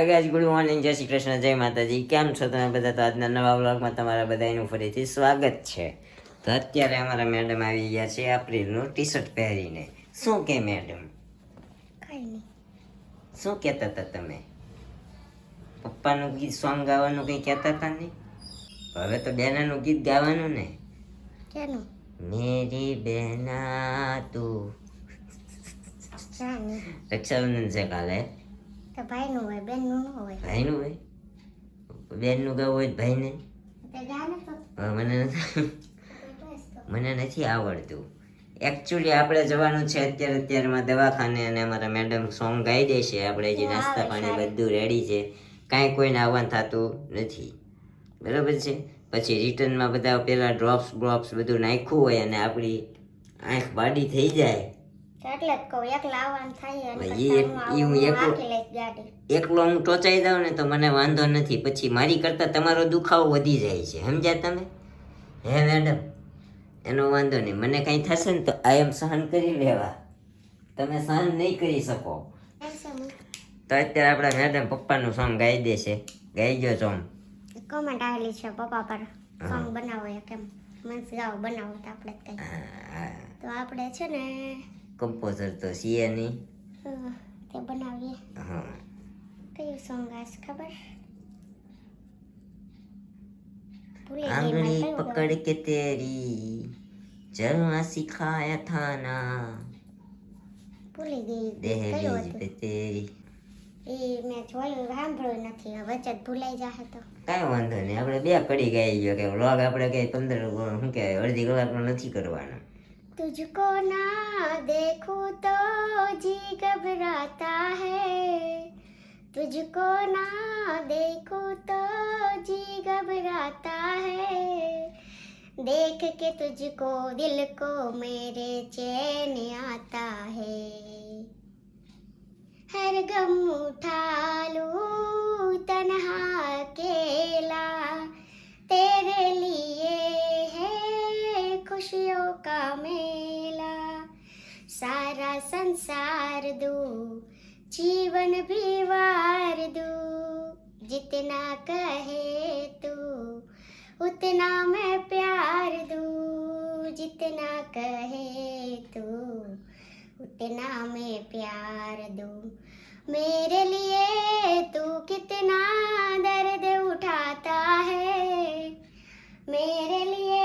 Hi guys, good morning, જય શ્રી કૃષ્ણ, જય માતાજી. કેમ છો તમે બધા? તો આજના નવા વ્લોગમાં તમારા બધાનું ફરીથી સ્વાગત છે. તો અત્યારે અમારા મેડમ આવી ગયા છે એપ્રિલનું ટી શર્ટ પહેરીને. શું કે મેડમ? કઈ નહીં. શું કહેતા હતા તમે? પપ્પાનું ગીત સોંગ ગાવાનું કંઈ કહેતા હતા ને? હવે તો બેનાનું ગીત ગાવાનું ને. કેનું? મેરી બેના તું. જાની. રક્ષાબંધન છે કાલે. તો ભાઈનું હોય, બેનનું ન હોય. ભાઈનું હોય, બેનનું ગાવું હોય ભાઈને. તે જાને તો મને નથી આવડતું. એકચ્યુઅલી આપણે જવાનું છે અત્યારમાં દવાખાને, અને અમારા મેડમ સોંગ ગાઈ દેશે. આપણે જે નાસ્તા પાણી બધું રેડી છે, કાંઈ કોઈને આવવાનું થતું નથી, બરાબર છે. પછી રિટર્નમાં બધા પેલા ડ્રોપ્સ બધું નાખ્યું હોય અને આપણી આંખ બાડી થઈ જાય એટલે જ કહું, એકલા આવવાનું થાય અને એકલો હું ટોચાઈ જાઉં ને તો મને વાંધો નથી. પછી મારી કરતાં તમારો દુખાવો વધી જાય છે, સમજ્યા તમે? હે મેડમ, એનો વાંધો નહીં. મને કંઈ થશે ને તો આ એમ સહન કરી લેવા, તમે સહન નહીં કરી શકો. તો અત્યારે આપણા મેડમ પપ્પાનું સોંગ ગાઈ દેશે. ગાઈ ગયો સોંગ. કોમેન્ટ આવેલી છે પપ્પા પર સોંગ બનાવો કેમ મસ્ત ગાઓ બનાવો તો આપણે કઈ તો આપણે છે ને કમ્પોઝર તો છીએ નહીં, તે બનાવીએ. હા, કયું સોંગ આજ ખબર? ભૂલી ગઈ आंगली મેં કયું पकड़ के तेरी चलना सिखाया था ना, ભૂલી ગઈ કયું दहलीज હતું पे तेरी. એ મેં જોયું સાંભળ્યું નથી, વચ્ચે જ ભૂલાઈ જાય તો કાંઈ વાંધો નહીં, આપણે બે કડી ગાઈ ગયો કે વ્લોગ આપણે કઈ 15 શું કે અડધી કલાકનો નથી કરવાનો. तुझको ना देखूं तो जी घबराता है, तुझको ना देखूं तो जी घबराता है, देख के तुझको दिल को मेरे चैन आता है, हर गम उठा लूं तन्हा अकेला, तेरे लिए है खुशियों का मेला, सारा संसार दूं जीवन भी वार दूं, जितना कहे तू उतना मैं प्यार दूं, जितना कहे तू उतना मैं प्यार दूं, मेरे लिए तू कितना दर्द उठाता है, मेरे लिए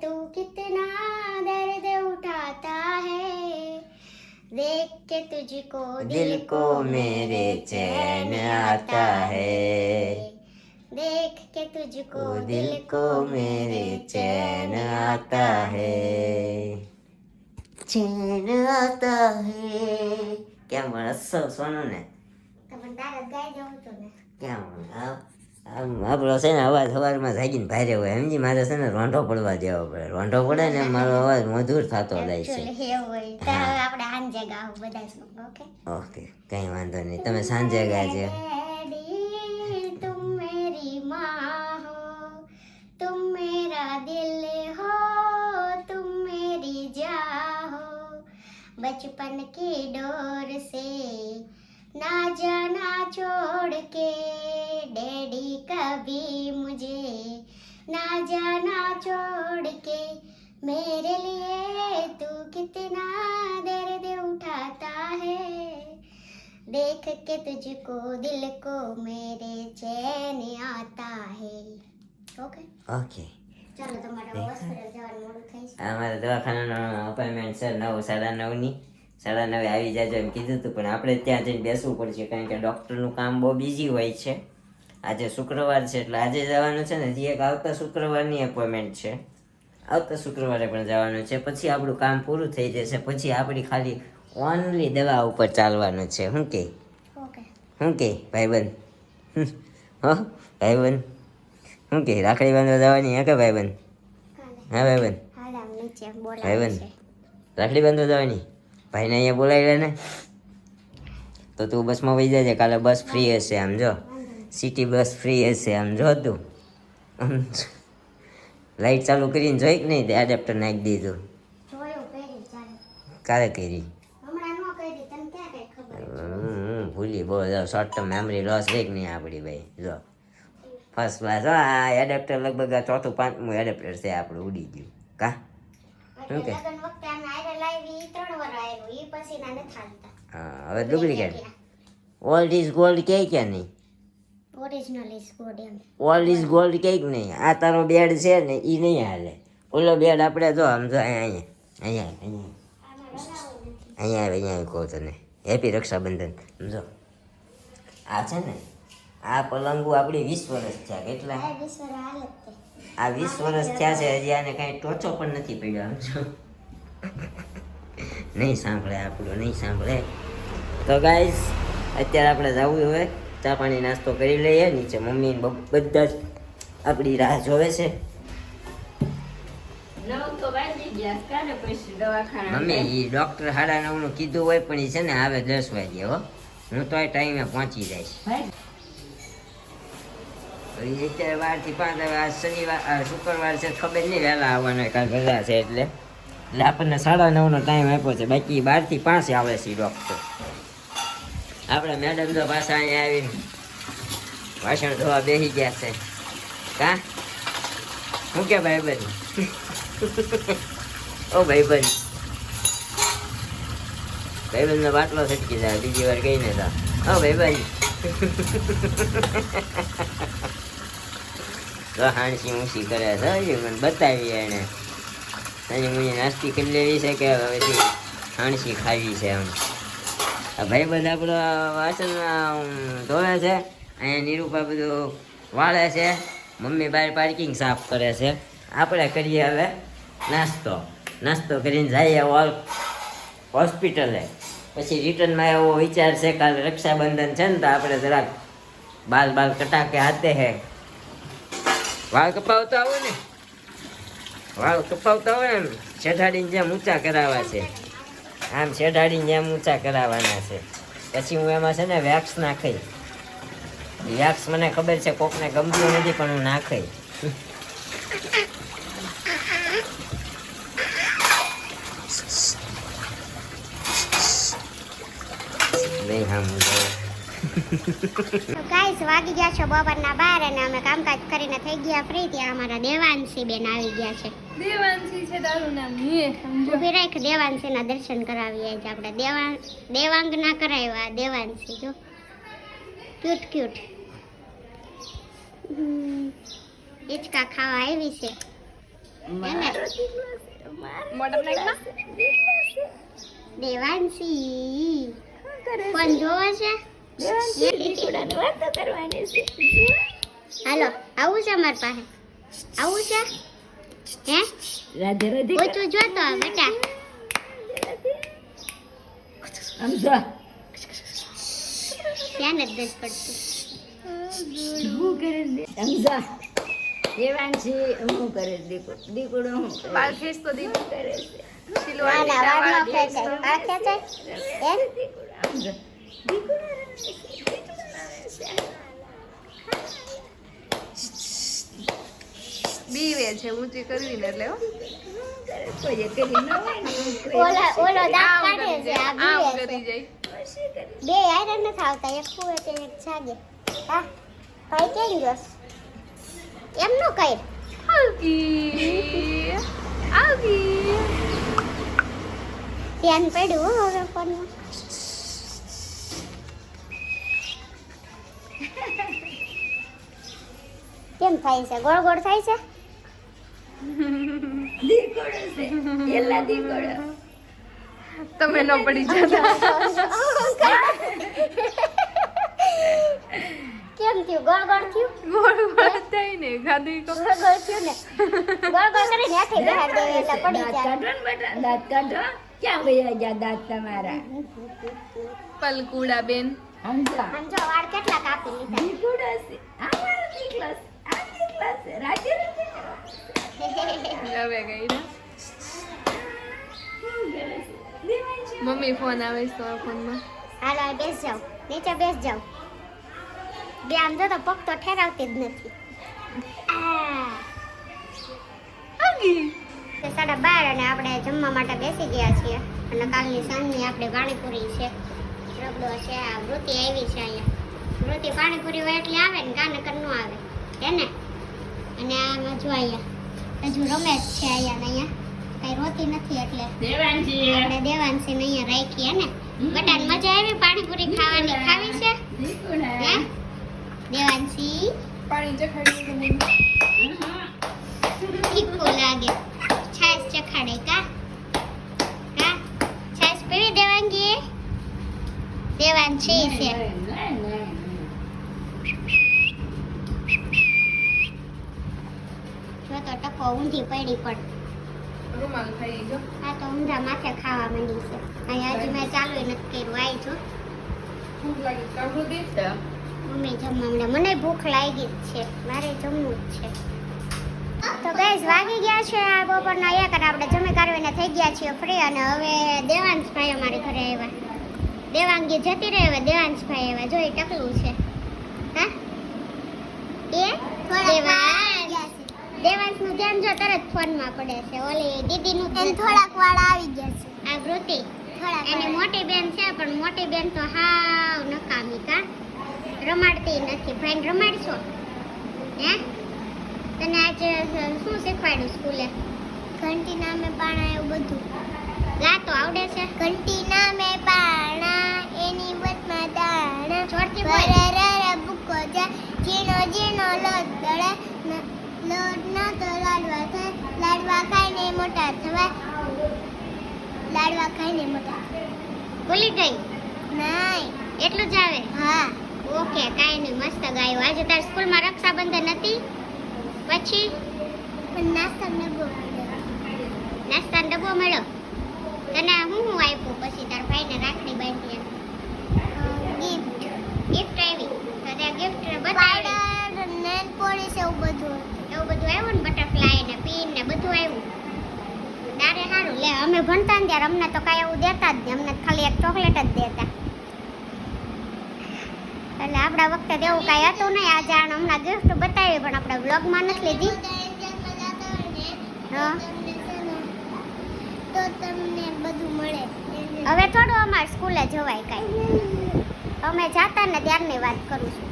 तू कितना दर्द उठाता है, देख के तुझको दिल को मेरे चैन आता है, देख के तुझको दिल को मेरे चैन आता है, चैन आता है. કેમ હસો સોનું ને? તમે તારે ગાઈ દઉં તો ને કેમ આપણો છે ને અવાજ સવારમાં જાગીને ભારે હોય, સમજી? મારે છે ને રોંઢો પડવા દેવો પડે. રોંઢો પડે ને મારો અવાજ મધુર થતો જાય છે. એવું હોય તો આપણે સાંજે ગાવ બધા સોંગ. ઓકે ઓકે, કઈ વાંધો નહીં, તમે સાંજે ગાજે. डैडी तुम मेरी माँ हो, तुम मेरा दिल हो, तुम मेरी जान हो, बचपन की डोर से ना जाना छोड़ के, डैडी कभी मुझे ना जाना छोड़ के, मेरे लिए तू कितना दर्द उठाता है, देख के तुझको दिल को मेरे चैन आता है. ओके ઓકે, ચાલો તમારે હોસ્પિટલ જવાનું મોડું થઈ છે. અમારે દવાખાનાનો અપોઇન્ટમેન્ટ છે 9, 9:30ની. 9:30 આવી જાજો એમ કીધું હતું, પણ આપણે ત્યાં જઈને બેસવું પડશે, કારણ કે ડૉક્ટરનું કામ બહુ બિઝી હોય છે. આજે શુક્રવાર છે એટલે આજે જવાનું છે ને. હજી એક આવતા શુક્રવારની અપોઇન્ટમેન્ટ છે, આવતા શુક્રવારે પણ જવાનું છે. પછી આપણું કામ પૂરું થઈ જશે, પછી આપણી ખાલી ઓનલી દવા ઉપર ચાલવાનું છે. શું કે? ઓકે શું કે ભાઈબંધ? હો ભાઈબંધ, શું કે? રાખડી બાંધવા જવાની હે કે ભાઈબંધ? હા ભાઈબંધ, હાલ આમ નીચે બોલાવે ભાઈબંધ છે. રાખડી બાંધવા જવાની. ભાઈને અહીંયા બોલાવી લે ને. તો તું બસમાં વહી જજે, કાલે બસ ફ્રી હશે. આમ જો, સિટી બસ ફ્રી હશે. આમ જો તું, લાઈટ ચાલુ કરીને જોઈ કે નહીં? એડેપ્ટર નાખી દીધું. જોયું કરી ચાલો કાલે કરી? હમણાં ન કરી તને ક્યાં કઈ ખબર ભૂલી બહુ શોર્ટ ટર્મ મેમરી લોસ રહી નહીં આપણી ભાઈ જો ફર્સ્ટ ક્લાસ આ એડેપ્ટર લગભગ આ ચોથું પાંચમું એડેપ્ટર છે આપણું ઉડી ગયું કા શું કે લગન વખતે આને આયરે લાવી ઈ 3 વાર આવ્યું ઈ પછી ના નથી હાલતા હા હવે ડુપ્લિકેટ ઓલ્ડ ઇઝ ગોલ્ડ કે નહીં ઓરિજિનલ ઇઝ ગુડ એમ ઓલ્ડ ઇઝ ગોલ્ડ કે નહીં આ તારો બેડ છે ને એ નહીં હાલે ઓલો બેડ આપણે જો આમ જો અહીંયા અહીંયા કહું તને હેપી રક્ષાબંધન સમજો આ છે ને આ પલંગો આપણી 20 વર્ષ થયા કેટલા આ વિશ્વર હાલત તે આ 20 વર્ષ થયા છે હજી આને કાંઈ ટોચો પણ નથી પડ્યો સમજો નહીં સાંભળે આપણું નહીં સાંભળે તો ગાઈઝ અત્યારે આપણે જવું હવે ચા પાણી નાસ્તો કરી લઈએ નીચે મમ્મી ને બધા જ આપણી રાહ જોવે છે મમ્મી એ ડોક્ટર 9:30 નું કીધું હોય પણ એ છે ને આવે 10 વાગે હો હું તોય ટાઈમે પહોંચી જઈશ અત્યારે 12 થી 5 હવે આજ શનિવાર શુક્રવાર છે ખબર નહીં વહેલા આવવાનો કાલ રજા છે એટલે આપણને 9:30 નો ટાઈમ આપ્યો છે બાકી 12 થી 5 આવે છે ડોક્ટર આપણે મેડમ તો પાછા અહીંયા આવીને ભાષણ ધોવા બેસી ગયા છે કા શું કે ભાઈબંધ ઓ ભાઈબંધનો બાટલો છટકી જાય બીજી વાર કહીને તા ઓ ભાઈબંધ તો હાણસી ઊંસી કરે છે મને બતાવી એને અને મને નાસ્તી કરી લેવી છે કે હવેથી હાણસી ખાવી છે એમ આ ભાઈબંધ આપણો વાસણ ધોવે છે અહીંયા નિરૂપા બધું વાળે છે મમ્મી બહાર પાર્કિંગ સાફ કરે છે આપણે કરીએ હવે નાસ્તો કરીને જઈએ હોસ્પિટલે પછી રિટર્નમાં એવો વિચાર છે કાલે રક્ષાબંધન છે ને તો આપણે જરાક બાલ કટાકે હાથે હે વાળ કપાવતા હોય ને શેઠાડીને જેમ ઊંચા કરાવવા છે આમ શેઠાડીને જેમ ઊંચા કરાવવાના છે પછી હું એમાં છે ને વેક્સ નાખી વેક્સ મને ખબર છે કોકને ગમતું નથી પણ હું નાખી નહીં હા તો ગાઈસ વાગી ગયા છે બપોરના 12 અને અમે કામકાજ કરીને થઈ ગયા ફ્રી ત્યાં અમારા દેવાંશી બેન આવી ગયા છે દેવાંશી છે તારું નામ હે સમજો ઊભી રાખ દેવાંશીના દર્શન કરાવીએ જ આપણે દેવાંગ ના કરાવ્યા દેવાંશી જો ક્યુટ હિચકા ખાવા આવી છે મોટર નાખમાં દેવાંશી કોણ જોવે છે હાલો આવું છે અમારી પાસે આવું છે હે રાધે રાધે ઓછું જોતો બેટા સમજો ધ્યાન જ નથી પડતું હું કરે દે સમજો દેવાંશી હું કરે દીકડો હું બાળ ફેસ તો દીકડો કરે છે વાલા વાળનો ખેંચાય આ ખેંચાય એમ સમજો બીવે છે ઊંચી કરવી ને એટલે કોઈ કરી ન હોય ને ઓલો દાંત કાઢે છે આ આમ બીવે કરી છે જાય બે આયરન નથી આવતા એક ખુએ કે એક જાગે હા ભાઈ કેમ ગયો એમ નો કઈ આવકી ધ્યાન પડ્યું હો હવે ફોનમાં કેમ થાય છે ગોળ ગોળ થાય છે તમે ન પડી જતા કેમ થયું ગોળ ગોળ થયું ગોળ ગોળ થાય ને ગાદી કો ગોળ ગોળ થયું ને ગોળ ગોળ કરીને હાથે બહાર દે એટલે પડી જાય દાંત કાઢો ક્યાં વયા ગયા દાંત તમારા પલકુડા બેન સમજા સમજો વાળ કેટલા કાપી લીધા દીકડો છે આ મારો દીકરો છે રાજે હવે ગઈ ને મમ્મી ફોન આવે છે તો ફોનમાં હાલો બેસ જાઓ નીચે બેસ જાઓ બે આમ જો તો પગ તો ઠેરાવતી જ નથી તે 12:30 અને આપણે જમવા માટે બેસી ગયા છીએ અને કાલની સાંજની આપણે પાણીપુરી છે રબડો છે. આ વૃત્તિ આવી છે અહીંયા. વૃત્તિ પાણીપુરી હોય એટલે આવે ને ગાનકર નો આવે હે ને. અને આમાં જો અહીંયા હજુ રમેશ છે અહીંયા ને અહીંયા કઈ રોતી નથી એટલે દેવાંશી આપણે દેવાંશી ને અહીંયા રાખી હે ને. બટાન મજા આવી પાણીપુરી ખાવાની? ખાવી છે હે દેવાંશી? પાણી ચખાડી ઠીકું લાગે. છાશ ચખાડે કા કા છાશ પીવી દેવાંગી? દેવાંશી છે. જો તો ટકો ઊંધી પડી પણ રૂમાલ ખાઈ જો. આ તો ઊંધા માથે ખાવા માંડી છે. અહીંયા હજી મેં ચાલુ નથી કર્યું. આવી છો ભૂખ લાગી કાવૃતિ. મમ્મી જમવા માંડે. મને ભૂખ લાગી જ છે. મારે જમવું જ છે. તો ગાઈસ વાગી ગયા છે આ બપોરના 1 અને આપણે જમી કાઢવીને થઈ ગયા છીએ ફ્રી. અને હવે દેવાંશભાઈ અમારે ઘરે આવ્યા. દેવાંગી જતી રહે. હવે દેવાંશભાઈ આવ્યા. જો એ ટકલું છે. હા એ દેવાંશનું ધ્યાન જો તરત ફોનમાં પડે છે. ઓલી દીદીનું થોડાક વાળ આવી ગયા છે. આ વૃત્તિ એની મોટી બેન છે પણ મોટી બેન તો હાવ નકામી કા રમાડતી નથી. ભાઈને રમાડશો હે? તને આજે શું શીખવાડ્યું સ્કૂલે? ઘંટી નામે પાણા એવું બધું ગાતો આવડે છે? ઘંટી નામે પાણા એની વચમાં દાણા છોડતી બોલ. બુકો જા જીનો જીનો લોટ દળે લોટ ના તો લાડવા થાય. લાડવા ખાઈને મોટા થવાય. લાડવા ખાઈને મોટા. ભૂલી ગઈ? નહીં. એટલું જ આવે? હા. ઓકે કાઈ નહીં. મસ્ત ગાયું. આજે તાર સ્કૂલમાં રક્ષાબંધન હતી પછી નાસ્તાનો ડબ્બો મળ્યો. તને હું આપ્યું પછી તાર ભાઈને રાખડી બાંધી? ગિફ્ટ આવી. તો તે ગિફ્ટ બતાવી નેલ પોલિશ એવું બધું આવ્યું ને. બટરફ્લાય ને પિન ને બધું આવ્યું. તારે સારું લે. અમે ભણતા ને ત્યારે અમને તો કાંઈ એવું દેતા જ નહીં. અમને ખાલી એક ચોકલેટ જ દેતા. એટલે આપણા વખતે એવું કાંઈ હતું નહીં. આજે આને હમણાં ગિફ્ટ બતાવી પણ આપણે વ્લોગમાં નથી લીધી. હા તો તમને બધું મળે. હવે થોડું અમારે સ્કૂલે જવાય કાંઈ. અમે જાતા ને ત્યારની વાત કરું છું.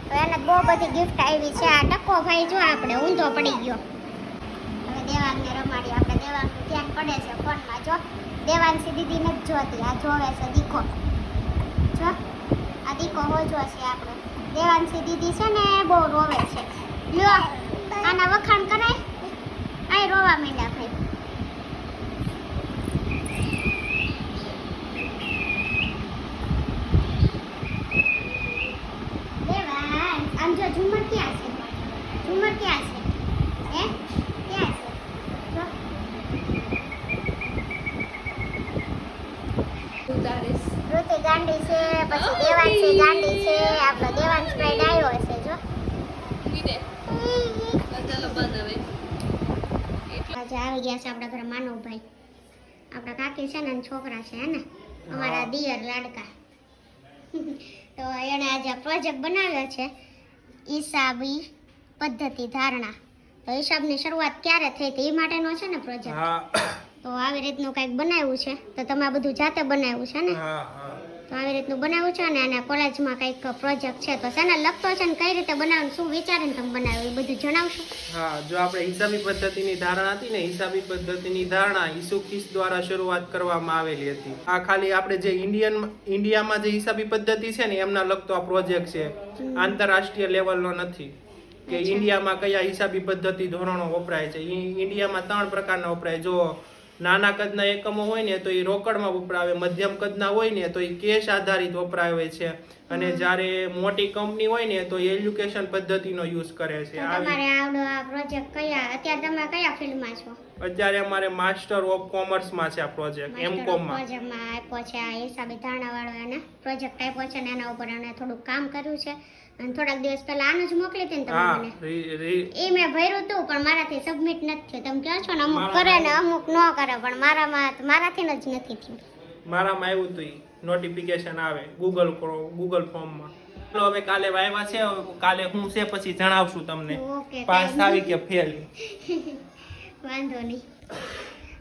તો એને બહુ બધી ગિફ્ટ આવી છે. આ ટકો ભાઈ જો આપણે ઊંધો પડી ગયો. હવે દેવાંગને રમાડી. આપણે દેવાંગનું ધ્યાન પડે છે ફોનમાં. જો દેવાંશી દીદી નથી જોતી. આ જોવે છે દીકો. જો આ દીકો હોજો છે આપણો. દેવાંશી દીદી છે ને બહુ રોવે છે. લ્યો આના વખાણ કરાય. આય રોવા માંડ્યા ભાઈ. દેવાંશ આમ જો ઝુમર ક્યાં છે? ઝુમર ક્યાં છે? હે ક્યાં છે? જો ઉતારીશ. ઋતિ ગાંડી છે. પછી દેવાંશી ગાંડી છે. આપણો દેવાંશ ભાઈ ડાયો હશે. જો કીધે ચાલો બંધ હવે. આજે આવી ગયા છે આપણા ઘરે માનવભાઈ. આપણા કાકી છે ને એના છોકરા છે હે ને અમારા દિયર લાડકા. તો એણે આજે પ્રોજેક્ટ બનાવ્યો છે હિસાબી પદ્ધતિ ધારણા. તો હિસાબની શરૂઆત ક્યારે થઈ હતી એ માટેનો છે ને પ્રોજેક્ટ. તો આવી રીતનું કંઈક બનાવ્યું છે. તો તમે આ બધું જાતે બનાવ્યું છે ને? તો આવી રીતનું બનાવ્યું છે. અને આના કોલેજમાં કંઈક પ્રોજેક્ટ છે. તો શેને લખતો છે ને કઈ રીતે બનાવ્યું, શું વિચારીને તમે બનાવ્યું એ બધું જણાવશો? હા, જો આપણે હિસાબી પદ્ધતિની ધારણા હતી ને, હિસાબી પદ્ધતિની ધારણા ઈસુ ખ્રિસ્ત દ્વારા શરૂઆત કરવામાં આવેલી હતી. આ ખાલી આપણે જે ઇન્ડિયામાં જે હિસાબી પદ્ધતિ છે ને એમના લગતો આ પ્રોજેક્ટ છે. આંતરરાષ્ટ્રીય લેવલનો નથી કે ઇન્ડિયામાં કયા હિસાબી પદ્ધતિ ધોરણો વપરાય છે. ઇન્ડિયામાં 3 પ્રકારના વપરાય. જો નાના કદના એકમો હોય ને તો એ રોકડમાં વપરાવે, મધ્યમ કદના હોય ને તો એ કેશ આધારિત વપરાવે છે, અને જ્યારે મોટી કંપની હોય ને તો એજ્યુકેશન પદ્ધતિનો યુઝ કરે છે. તમારે આવડો આ પ્રોજેક્ટ કયા અત્યારે તમે કયા ફિલ્ડમાં છો? અત્યારે અમારે માસ્ટર ઓફ કોમર્સમાં છે આ પ્રોજેક્ટ, એમકોમમાં. પ્રોજેક્ટમાં આપ્યો છે આ હિસાબી ધારણા વાળો એને પ્રોજેક્ટ આપ્યો છે ને એના ઉપર એને થોડુંક કામ કર્યું છે. અને થોડાક દિવસ પહેલા આનું જ મોકલી હતી ને તમે મને. એ મેં ભર્યું હતું પણ મારાથી સબમિટ નથી થયું. તમે કહો છો ને અમુક કરે ને અમુક ન કરે, પણ મારાથી જ નથી થયું. મારામાં આવ્યું હતું નોટિફિકેશન આવે ગૂગલ ફોર્મમાં. હવે કાલે વાયવા છે, કાલે હું છે પછી જણાવશું તમને પાસ આવી કે ફેલ. વાંધો નહીં.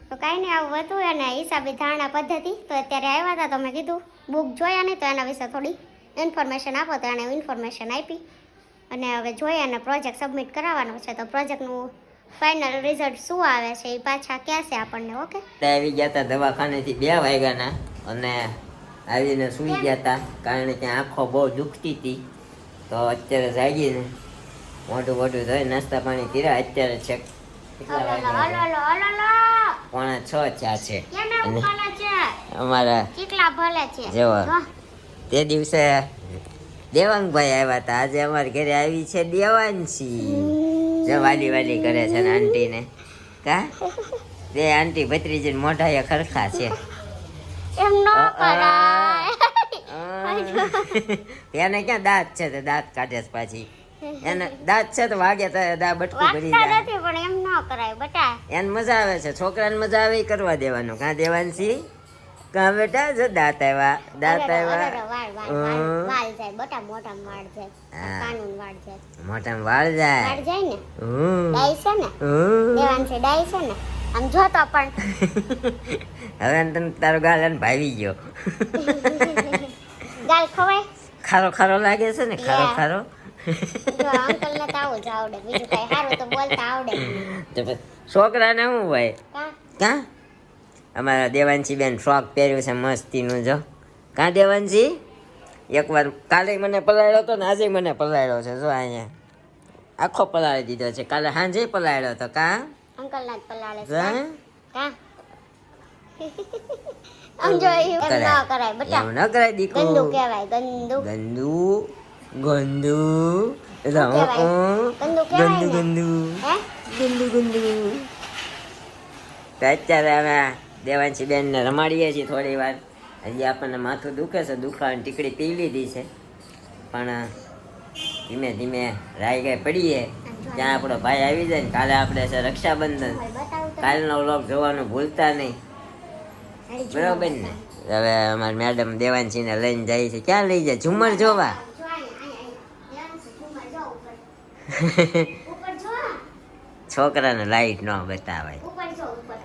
તો કાંઈ નહીં આવું હતું. અને હિસાબી ધારણા પદ્ધતિ તો અત્યારે આવ્યા હતા તો મેં કીધું બુક જોયા નહીં તો એના વિશે થોડી ઇન્ફોર્મેશન આપો તો એણે ઇન્ફોર્મેશન આપી અને હવે જોઈએ અને પ્રોજેક્ટ સબમિટ કરાવવાનો છે તો પ્રોજેક્ટનું ફાઇનલ રિઝલ્ટ શું આવે છે એ પાછા કહેશે આપણને. ઓકે, આવી ગયા હતા દવાખાનેથી 2 વાગ્યાના અને આવીને સૂઈ ગયા હતા કારણ કે આંખો બહુ દુખતી હતી. તો અત્યારે જાગીને મોટું ધોઈ નાસ્તા પાણી કર્યા. અત્યારે છે કેટલા વાગ્યા? 5:45 થયા છે. કેને ઉપાલે છે અમારા કેટલા ભલે છે જેવા તે દિવસે દેવાંગભાઈ આવ્યા હતા. આજે અમારા ઘરે આવી છે દેવાંશી. જો વાલી કરે છે ને આંટીને. કા બે આંટી ભત્રીજી મોઢા ખરખા છે. એમ ન કરાય. એને ક્યાં દાંત છે તો દાંત કાઢે છે પાછી. એને દાંત છે તો વાગે તો દા બટકું ભરી વાગતા જાય. નથી પણ એમ ન કરાય બેટા. એને મજા આવે છે, છોકરાને મજા આવે ઈ કરવા દેવાનું. કાં દેવાંશી? કાં બેટા? જો દાંત આવ્યા. વાળ જાય બેટા, મોઢામાં વાળ જાય, હા. કાનૂન વાળ જાય, મોઢામાં વાળ જાય. વાળ જાય ને હમ. ડાઈ છે ને હમ. દેવાંશી ડાઈ છે ને આમ જો તો પણ હવે તને તારો ગાલ એને ભાવી ગયો. ગાલ ખવાય. ખારો લાગે છે ને? ખારો જો અંકલ ને તો આવું જ આવડે, બીજું કઈ સારું તો બોલતા આવડે જ નહીં. તો પછી છોકરાને શું હોય? કાં? કાં અમારા દેવાંશી બેન ફ્રોક પહેર્યું છે મસ્તીનું. જો કાં દેવાંશી? એકવાર કાલે મને પલાળ્યો હતો ને આજે મને પલાળ્યો છે. જો અહીંયા આખો પલાળી દીધો છે. કાલે સાંજે પલાળ્યો હતો. કાં અંકલ ના જ પલાળે છે. કાં? કાં? આમ જો એમ ન કરાય બેટા, એમ ન કરાય દીકો. ગંદુ કહેવાય, ગંદુ. ગંદુ ગંદુ કહેવાય ને? હે ગંદુ. તો અત્યારે અમે દેવાંશી બેનને રમાડીએ છીએ થોડી વાર. હજી આપણને માથું દુખે છે, દુખાવાની ટીકડી પી લીધી છે પણ ધીમે ધીમે રાઈ ગઈ પડીએ ત્યાં આપણો ભાઈ આવી જાય ને. કાલે આપણે છે રક્ષાબંધન. કાલનો વ્લોગ જોવાનું ભૂલતા નહીં, બરોબર ને? હવે અમારી મેડમ દેવાંશીને લઈને જાય છે. ક્યાં લઈ જાય? ઝુમર જોવા. જો દેવાંશી ઝુમર જો ઉપર જો છોકરાને લાઈટ ન બતાવાય. ઉપર જો ઉપર.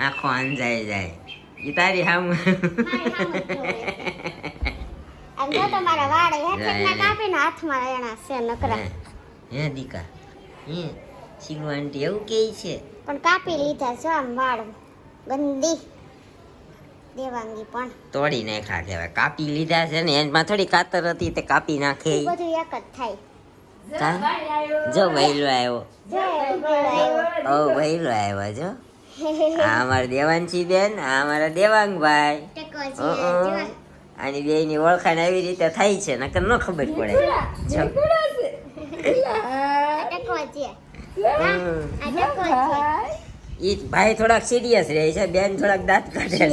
આંખો અંજાઈ જાય. ઈ તારી હામ. મારી સામે જ જોવે. આમ જો તમારા વાળ હેઠળના કાપીને હાથમાં એના છે નકરા, હે દીકા હે શીલુ આંટી એવું કે છે પણ કાપી લીધા છે આમ વાળ ગંદી. દેવાંગી પણ તોડી નાખ્યા કહેવાય. કાપી લીધા છે ને એમાં થોડી કાતર હતી તે કાપી નાખે. ઈ બધું એક જ થાય. જો વૈલો આવ્યો. જો આવ્યો. ઓ વૈલો આવ્યો. જો આ અમારા દેવાંશી બેન, આ અમારા દેવાંગભાઈ. ટેકો છે જો. આની બે ની ઓળખાણ આવી રીતે થાય છે, નકર ન ખબર પડે. જો. આ ટેકો છે. હમ. આ ટેકો છે. ઈ ભાઈ થોડાક સિરિયસ રહે છે, બેન થોડાક દાંત કાઢે છે.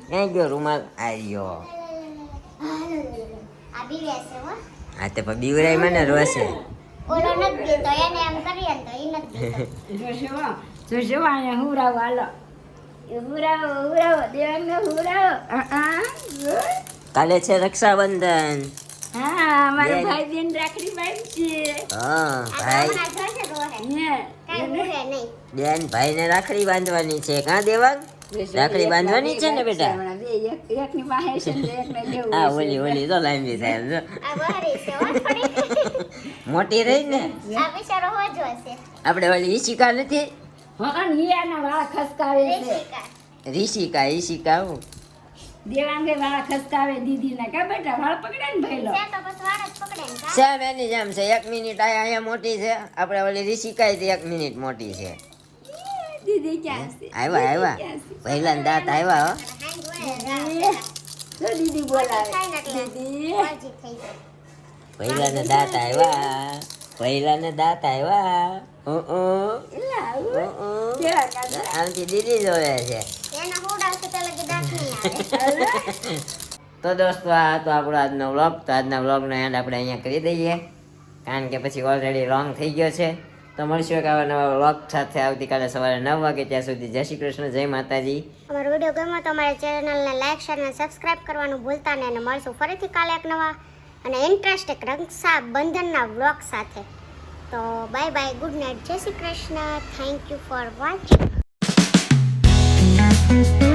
ક્યાં ગયો રૂમાલ? આવ્યો. આ બીવે છે હો. હા તે પણ બીવરાય મને રોશે. ઓલો નથી દીધો એને એમ કરીએ ને તો ઈ નથી દીધો. જોશો અહીંયા હુરાવો હાલો. હુરાવો દેવાંગને હુરાવો. કાલે છે રક્ષાબંધન. હા મારા ભાઈ બેન રાખડી બાંધશે. હા આ ભાઈ હમણાં જોશે રોહે. હે કાંઈ મૂકે નહીં. બેન ભાઈ ને રાખડી બાંધવાની છે. કાં દેવાંગ? રાખડી બાંધવાની છે ને બેટા? એકની પાસે છે ને એકને દેવું હા ઓલી તો લાંબી થાય. જો. આ વહરી છે હો થોડી. મોટી રહી ને. આ બિચારો હોજો છે. આપણે ઓલી ઈશિકા નથી? હા નિયાના વાળા ખસકાવે છે. રેશિકા. ઈશિકા હું દેવાંગે વાળા ખસકાવે દીદીના કા બેટા વાળ પકડે ને ભઈલો. છે તો બસ વાળ જ પકડે ને કાં? સેમ એની જેમ છે. 1 મિનિટ અહીંયા મોટી છે. આપણે ઓલી ઈશિકા 1 મિનિટ મોટી છે. દીદી ક્યાં છે? આવ્યા પહેલા દાંત આવ્યા હો. તો દીદી બોલાવે. થાય ને એટલે દીદી રાજી થઈ જાય. પહેલાને દાંત આવ્યા. પહેલાને દાંત આવ્યા. કેવા કાકા? આમથી દીદી જોવે છે. એને હોડાવશે તો લગી દાંત નહીં આવે. તો દોસ્તો આ હતો આપણો આજનો વ્લોગ. તો આજના વ્લોગનો એન્ડ આપણે અહીંયા કરી દઈએ કારણ કે પછી ઓલરેડી લોંગ થઈ ગયો છે. તો મળશું એક આવા નવા વ્લોગ સાથે આવતીકાલે સવારે 9 વાગે. ત્યાં સુધી જય શ્રી કૃષ્ણ, જય માતાજી. અમારો વિડીયો ગમ્યો તો અમારા ચેનલને લાઈક શેર અને સબસ્ક્રાઇબ કરવાનું ભૂલતા નહીં. અને મળશું ફરીથી કાલે એક નવા અને ઇન્ટરેસ્ટિંગ રક્ષાબંધનના વ્લોગ સાથે. તો બાય બાય, ગુડ નાઇટ, જય Shri Krishna. Thank you for watching. છે.